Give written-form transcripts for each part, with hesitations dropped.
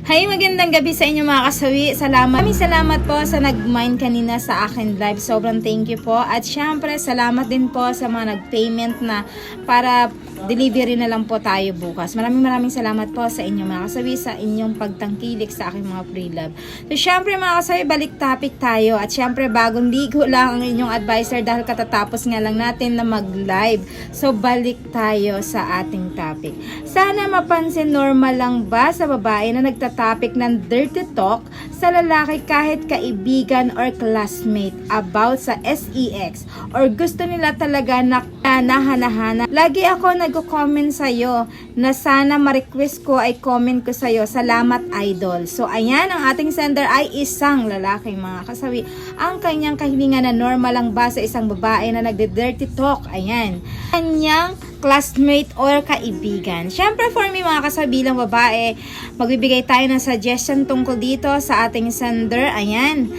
Hi, magandang gabi sa inyo mga kasawi. Salamat po sa nag-mind kanina sa akin live. Sobrang thank you po. At syempre, salamat din po sa mga nag-payment na para delivery na lang po tayo bukas. Maraming salamat po sa inyo mga kasawi, sa inyong pagtangkilik sa aking mga pre-love. So syempre mga kasawi, balik topic tayo. At syempre, bagong ligo lang ang inyong advisor dahil katatapos nga lang natin na mag-live. So balik tayo sa ating topic. Sana mapansin, normal lang ba sa babae na nagtatopic ng dirty talk sa lalaki kahit kaibigan or classmate about sa sex, or gusto nila talaga na nahanahana? Lagi ako nag-comment sa'yo na sana ma-request ko ay comment ko sa'yo. Salamat, idol. So ayan, ang ating sender ay isang lalaki mga kasawi. Ang kanyang kahilingan na normal lang ba sa isang babae na nagde-dirty talk? Ayan, kanyang classmate or kaibigan. Syempre for me mga kasabi bilang babae, magbibigay tayo ng suggestion tungkol dito sa ating sender. Ayan,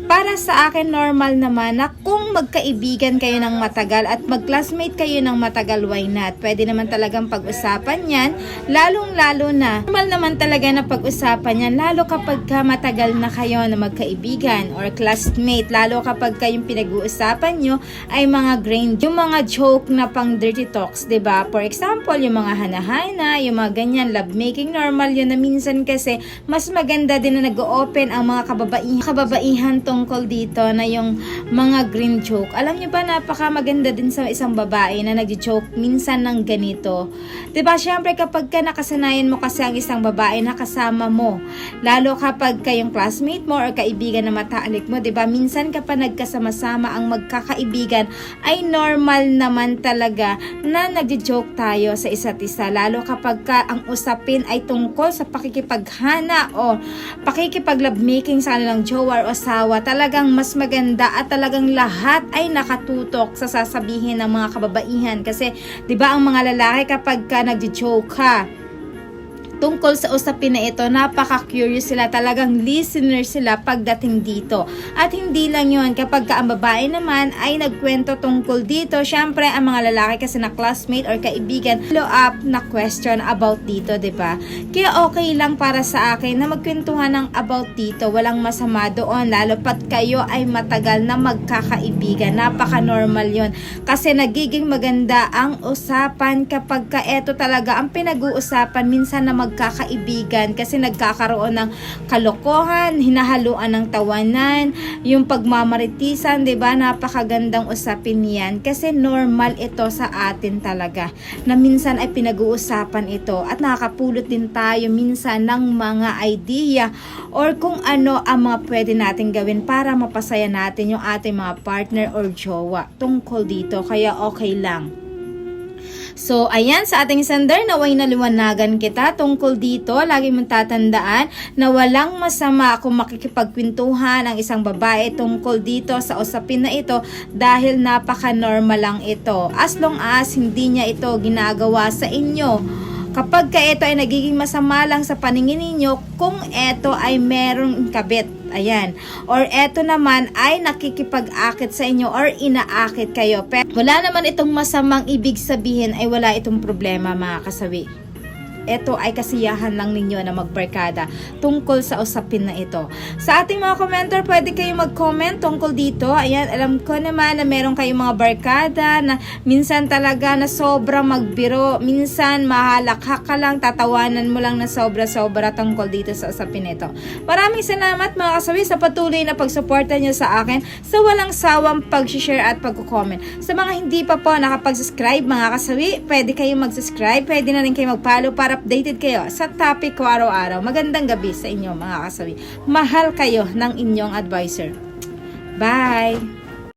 para sa akin normal naman na kung magkaibigan kayo ng matagal at mag-classmate kayo ng matagal, why not? Pwede naman talagang pag-usapan yan, lalong-lalo na normal naman talaga na pag-usapan yan, lalo kapag matagal na kayo na magkaibigan or classmate, lalo kapag kayong pinag-uusapan nyo ay mga grain, yung mga joke na pang dirty talks, diba? For example, yung mga hanahana, yung mga ganyan, love making, normal yun na minsan kasi mas maganda din na nag-open ang mga kababaihan tungkol dito na yung mga green joke. Alam niyo ba, napaka maganda din sa isang babae na nag-joke minsan ng ganito. 'Di ba? Syempre kapag ka nakasanayan mo kasi ang isang babae na kasama mo, lalo kapag kayong classmate mo or kaibigan na matalik mo, 'di ba? Minsan kapag nagkasama-sama ang magkakaibigan ay normal naman talaga na nag-joke tayo sa isa't isa, lalo kapag ka ang usapin ay tungkol sa pakikipaghana o pakikipag-love making sa kanilang jowa o asawa. Talagang mas maganda at talagang lahat ay nakatutok sa sasabihin ng mga kababaihan. Kasi 'di ba ang mga lalaki kapag ka nagjo-joke ka tungkol sa usapin na ito, napaka-curious sila, talagang listener sila pagdating dito. At hindi lang yun, kapag ka ang babae naman ay nagkwento tungkol dito, syempre ang mga lalaki kasi na classmate or kaibigan, follow up na question about dito, 'di ba? Kaya okay lang para sa akin na magkwentuhan ng about dito, walang masama doon, lalo pat kayo ay matagal na magkakaibigan. Napaka-normal yun. Kasi nagiging maganda ang usapan kapag ka eto talaga ang pinag-uusapan minsan na magkakaibigan, kasi nagkakaroon ng kalokohan, hinahaluan ng tawanan, yung pagmamaritisan, 'di ba? Napakagandang usapin 'yan kasi normal ito sa atin talaga. Na minsan ay pinag-uusapan ito at nakakapulot din tayo minsan ng mga idea or kung ano ang mga pwede nating gawin para mapasaya natin yung ating mga partner or jowa tungkol dito. Kaya okay lang. So, ayan, sa ating sender, naway naliwanagan kita tungkol dito. Lagi mong tatandaan na walang masama kung makikipagkwentuhan ang isang babae tungkol dito sa usapin na ito dahil napaka-normal lang ito. As long as hindi niya ito ginagawa sa inyo. Kapag ka ito ay nagiging masama lang sa paningin ninyo, kung ito ay merong kabit, ayan, or ito naman ay nakikipag-akit sa inyo or inaakit kayo, pero wala naman itong masamang ibig sabihin, ay wala itong problema mga kasawi. Ito ay kasiyahan lang ninyo na magbarkada tungkol sa usapin na ito. Sa ating mga commenter, pwede kayo mag-comment tungkol dito. Ayan, alam ko naman na meron kayong mga barkada na minsan talaga na sobra magbiro, minsan mahalakhak ka lang, tatawanan mo lang na sobra-sobra tungkol dito sa usapin ito. Maraming salamat mga kasawi sa patuloy na pagsuporta nyo sa akin, sa walang sawang pag-share at pag-comment. Sa mga hindi pa po nakapag-subscribe mga kasawi, pwede kayong mag-subscribe, pwede na rin kayo mag-follow para updated kayo sa topic ko araw-araw. Magandang gabi sa inyo mga kasawi. Mahal kayo ng inyong advisor. Bye!